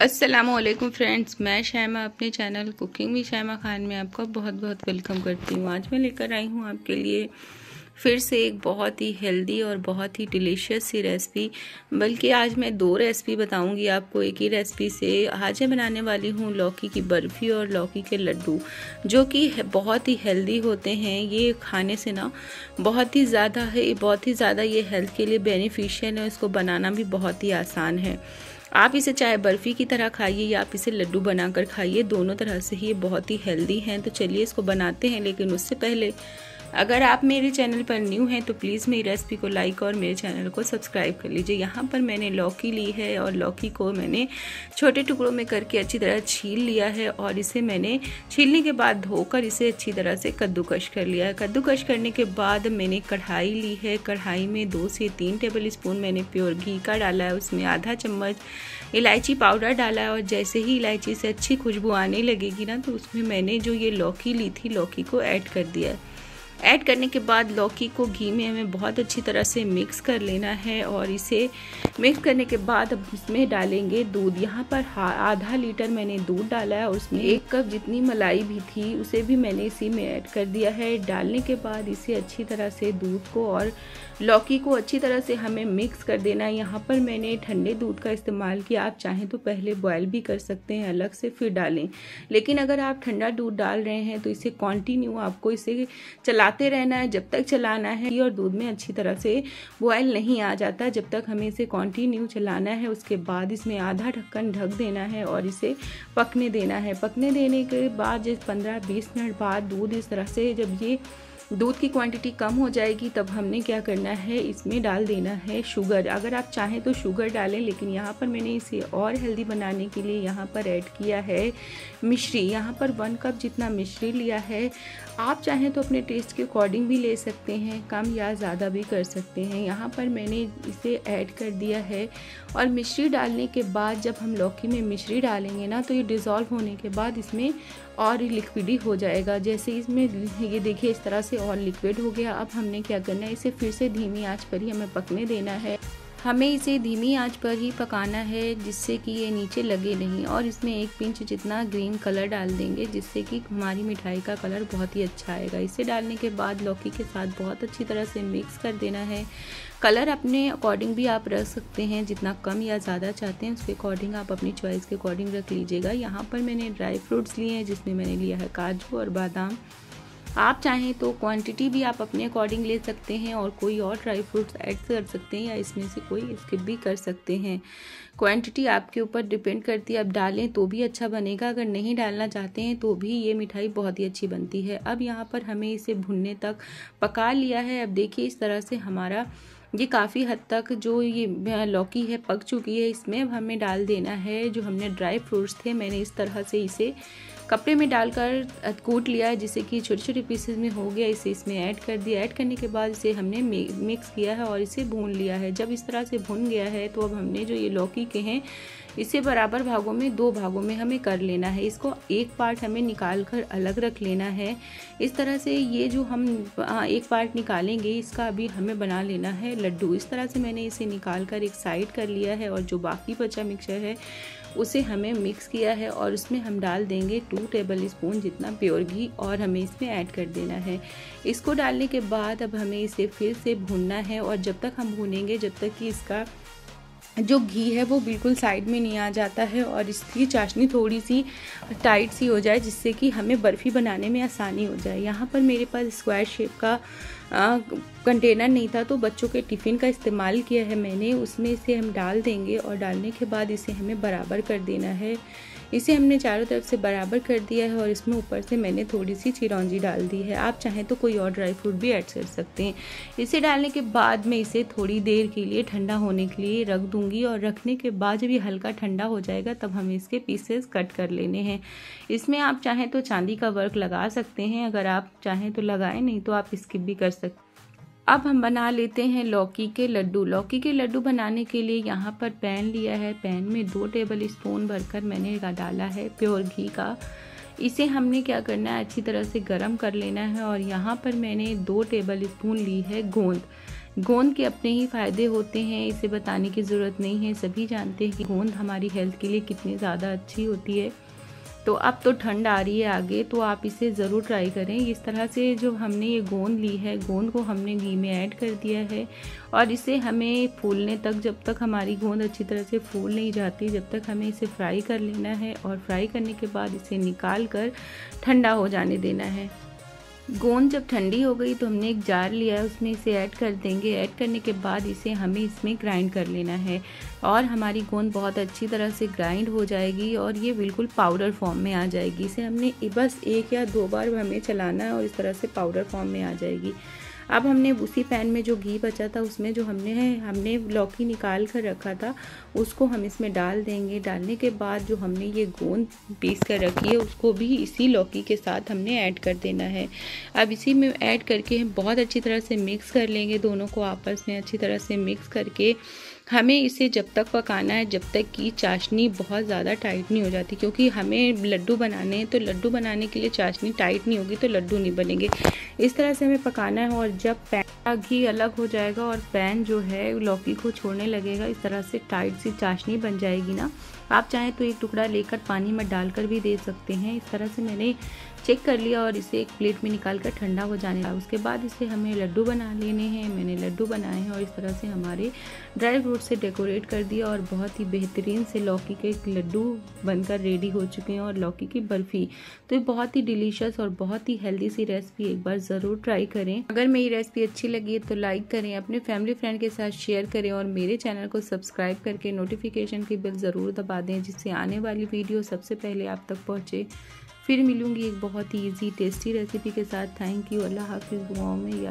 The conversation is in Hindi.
अस्सलामुअलैकुम फ्रेंड्स, मैं शायमा अपने channel cooking with Shyama Khan में आपका बहुत बहुत वेलकम करती हूँ। आज मैं लेकर आई हूँ आपके लिए फिर से एक बहुत ही हेल्दी और बहुत ही डिलीशियस सी रेसिपी। बल्कि आज मैं दो रेसिपी बताऊंगी आपको एक ही रेसिपी से। आज मैं बनाने वाली हूँ लौकी की बर्फ़ी और लौकी के लड्डू, जो कि बहुत ही हेल्दी होते हैं। ये खाने से ना बहुत ही ज़्यादा ये हेल्थ के लिए बेनिफिशियल है। इसको बनाना भी बहुत ही आसान है। आप इसे चाहे बर्फ़ी की तरह खाइए या आप इसे लड्डू बनाकर खाइए, दोनों तरह से ही ये बहुत ही हेल्दी हैं। तो चलिए इसको बनाते हैं। लेकिन उससे पहले अगर आप मेरे चैनल पर न्यू हैं तो प्लीज़ मेरी रेसिपी को लाइक और मेरे चैनल को सब्सक्राइब कर लीजिए। यहाँ पर मैंने लौकी ली है और लौकी को मैंने छोटे टुकड़ों में करके अच्छी तरह छील लिया है और इसे मैंने छीलने के बाद धोकर इसे अच्छी तरह से कद्दूकश कर लिया है। कद्दूकश करने के बाद मैंने कढ़ाई ली है। कढ़ाई में 2 से 3 टेबल स्पून मैंने प्योर घी का डाला है। उसमें आधा चम्मच इलायची पाउडर डाला है और जैसे ही इलायची से अच्छी खुशबू आने लगेगी ना, तो उसमें मैंने जो ये लौकी ली थी, लौकी को ऐड कर दिया है। ऐड करने के बाद लौकी को घी में हमें बहुत अच्छी तरह से मिक्स कर लेना है और इसे मिक्स करने के बाद अब इसमें डालेंगे दूध। यहाँ पर आधा लीटर मैंने दूध डाला है और उसमें 1 कप जितनी मलाई भी थी उसे भी मैंने इसी में ऐड कर दिया है। डालने के बाद इसे अच्छी तरह से दूध को और लौकी को अच्छी तरह से हमें मिक्स कर देना है। यहाँ पर मैंने ठंडे दूध का इस्तेमाल किया। आप चाहें तो पहले बॉयल भी कर सकते हैं अलग से, फिर डालें। लेकिन अगर आप ठंडा दूध डाल रहे हैं तो इसे कंटिन्यू आपको इसे चलाते रहना है, जब तक चलाना है और दूध में अच्छी तरह से बॉयल नहीं आ जाता, जब तक हमें इसे कंटिन्यू चलाना है। उसके बाद इसमें आधा ढक्कन ढक देना है और इसे पकने देना है। पकने देने के बाद जब 15-20 मिनट बाद दूध इस तरह से, जब ये दूध की क्वांटिटी कम हो जाएगी, तब हमने क्या करना है, इसमें डाल देना है शुगर। अगर आप चाहें तो शुगर डालें, लेकिन यहाँ पर मैंने इसे और हेल्दी बनाने के लिए यहाँ पर ऐड किया है मिश्री। यहाँ पर 1 कप जितना मिश्री लिया है। आप चाहें तो अपने टेस्ट के अकॉर्डिंग भी ले सकते हैं, कम या ज़्यादा भी कर सकते हैं। यहाँ पर मैंने इसे ऐड कर दिया है और मिश्री डालने के बाद जब हम लौकी में मिश्री डालेंगे ना, तो ये डिज़ोल्व होने के बाद इसमें और लिक्विडी हो जाएगा। जैसे इसमें ये देखिए इस तरह से और लिक्विड हो गया। अब हमने क्या करना है, इसे फिर से धीमी आंच पर ही हमें पकने देना है। हमें इसे धीमी आंच पर ही पकाना है, जिससे कि ये नीचे लगे नहीं। और इसमें 1 पिंच जितना ग्रीन कलर डाल देंगे, जिससे कि हमारी मिठाई का कलर बहुत ही अच्छा आएगा। इसे डालने के बाद लौकी के साथ बहुत अच्छी तरह से मिक्स कर देना है। कलर अपने अकॉर्डिंग भी आप रख सकते हैं, जितना कम या ज़्यादा चाहते हैं उसके अकॉर्डिंग आप अपनी चॉइस के अकॉर्डिंग रख लीजिएगा। यहाँ पर मैंने ड्राई फ्रूट्स लिए हैं, जिसमें मैंने लिया है काजू और बादाम। आप चाहें तो क्वांटिटी भी आप अपने अकॉर्डिंग ले सकते हैं और कोई और ड्राई फ्रूट्स ऐड कर सकते हैं या इसमें से कोई स्किप भी कर सकते हैं। क्वांटिटी आपके ऊपर डिपेंड करती है। अब डालें तो भी अच्छा बनेगा, अगर नहीं डालना चाहते हैं तो भी ये मिठाई बहुत ही अच्छी बनती है। अब यहाँ पर हमें इसे भुनने तक पका लिया है। अब देखिए इस तरह से हमारा ये काफ़ी हद तक जो ये लौकी है पक चुकी है। इसमें अब हमें डाल देना है जो हमने ड्राई फ्रूट्स थे। मैंने इस तरह से इसे कपड़े में डालकर कूट लिया है, जिससे कि छोटे छोटे पीसेस में हो गया। इसे इसमें ऐड कर दिया। ऐड करने के बाद इसे हमने मिक्स किया है और इसे भून लिया है। जब इस तरह से भुन गया है तो अब हमने जो ये लौकी के हैं इसे बराबर भागों में 2 भागों में हमें कर लेना है। इसको एक पार्ट हमें निकाल कर अलग रख लेना है। इस तरह से ये जो हम एक पार्ट निकालेंगे, इसका अभी हमें बना लेना है लड्डू। इस तरह से मैंने इसे निकाल कर एक साइड कर लिया है और जो बाकी बचा मिक्सचर है उसे हमें मिक्स किया है और उसमें हम डाल देंगे 2 टेबल स्पून जितना प्योर घी और हमें इसमें ऐड कर देना है। इसको डालने के बाद अब हमें इसे फिर से भूनना है और जब तक हम भूनेंगे, जब तक कि इसका जो घी है वो बिल्कुल साइड में नहीं आ जाता है और इसकी चाशनी थोड़ी सी टाइट सी हो जाए, जिससे कि हमें बर्फ़ी बनाने में आसानी हो जाए। यहाँ पर मेरे पास स्क्वायर शेप का कंटेनर नहीं था, तो बच्चों के टिफ़िन का इस्तेमाल किया है मैंने। उसमें इसे हम डाल देंगे और डालने के बाद इसे हमें बराबर कर देना है। इसे हमने चारों तरफ से बराबर कर दिया है और इसमें ऊपर से मैंने थोड़ी सी चिरौंजी डाल दी है। आप चाहें तो कोई और ड्राई फ्रूट भी ऐड कर सकते हैं। इसे डालने के बाद मैं इसे थोड़ी देर के लिए ठंडा होने के लिए रख दूंगी और रखने के बाद जब ये हल्का ठंडा हो जाएगा तब हमें इसके पीसेस कट कर लेने हैं। इसमें आप चाहें तो चांदी का वर्क लगा सकते हैं, अगर आप चाहें तो लगाएं, नहीं तो आप स्किप भी कर सकते हैं। अब हम बना लेते हैं लौकी के लड्डू। लौकी के लड्डू बनाने के लिए यहाँ पर पैन लिया है। पैन में 2 टेबल स्पून भरकर मैंने डाला है प्योर घी का। इसे हमने क्या करना है, अच्छी तरह से गर्म कर लेना है और यहाँ पर मैंने 2 टेबल स्पून ली है गोंद। गोंद के अपने ही फ़ायदे होते हैं, इसे बताने की ज़रूरत नहीं है। सभी जानते हैं कि गोंद हमारी हेल्थ के लिए कितनी ज़्यादा अच्छी होती है। तो अब तो ठंड आ रही है आगे, तो आप इसे ज़रूर ट्राई करें। इस तरह से जो हमने ये गोंद ली है, गोंद को हमने घी में ऐड कर दिया है और इसे हमें फूलने तक, जब तक हमारी गोंद अच्छी तरह से फूल नहीं जाती, जब तक हमें इसे फ्राई कर लेना है। और फ्राई करने के बाद इसे निकाल कर ठंडा हो जाने देना है। गोंद जब ठंडी हो गई तो हमने एक जार लिया है, उसमें इसे ऐड कर देंगे। ऐड करने के बाद इसे हमें इसमें ग्राइंड कर लेना है और हमारी गोंद बहुत अच्छी तरह से ग्राइंड हो जाएगी और ये बिल्कुल पाउडर फॉर्म में आ जाएगी। इसे हमने बस 1 या 2 बार हमें चलाना है और इस तरह से पाउडर फॉर्म में आ जाएगी। अब हमने उसी पैन में जो घी बचा था उसमें जो हमने लौकी निकाल कर रखा था उसको हम इसमें डाल देंगे। डालने के बाद जो हमने ये गोंद पीस कर रखी है उसको भी इसी लौकी के साथ हमने ऐड कर देना है। अब इसी में ऐड करके हम बहुत अच्छी तरह से मिक्स कर लेंगे, दोनों को आपस में अच्छी तरह से मिक्स करके हमें इसे जब तक पकाना है जब तक कि चाशनी बहुत ज़्यादा टाइट नहीं हो जाती, क्योंकि हमें लड्डू बनाने हैं। तो लड्डू बनाने के लिए चाशनी टाइट नहीं होगी तो लड्डू नहीं बनेंगे। इस तरह से हमें पकाना है और जब पैन का घी अलग हो जाएगा और पैन जो है लौकी को छोड़ने लगेगा, इस तरह से टाइट सी चाशनी बन जाएगी ना, आप चाहें तो एक टुकड़ा लेकर पानी में डालकर भी दे सकते हैं। इस तरह से मैंने चेक कर लिया और इसे एक प्लेट में निकाल कर ठंडा हो जाने लगा। उसके बाद इसे हमें लड्डू बना लेने हैं। मैंने लड्डू बनाए हैं और इस तरह से हमारे ड्राई फ्रूट से डेकोरेट कर दिया और बहुत ही बेहतरीन से लौकी के लड्डू बनकर रेडी हो चुके हैं। और लौकी की बर्फ़ी तो ये बहुत ही डिलीशियस और बहुत ही हेल्दी सी रेसिपी, एक बार ज़रूर ट्राई करें। अगर मेरी रेसिपी अच्छी लगी है तो लाइक करें, अपने फैमिली फ्रेंड के साथ शेयर करें और मेरे चैनल को सब्सक्राइब करके नोटिफिकेशन की बेल ज़रूर दबा दें, जिससे आने वाली वीडियो सबसे पहले आप तक पहुँचे। फिर मिलूंगी एक बहुत ही ईजी टेस्टी रेसिपी के साथ। Thank you. अल्लाह हाफिज़। दुआओं में याद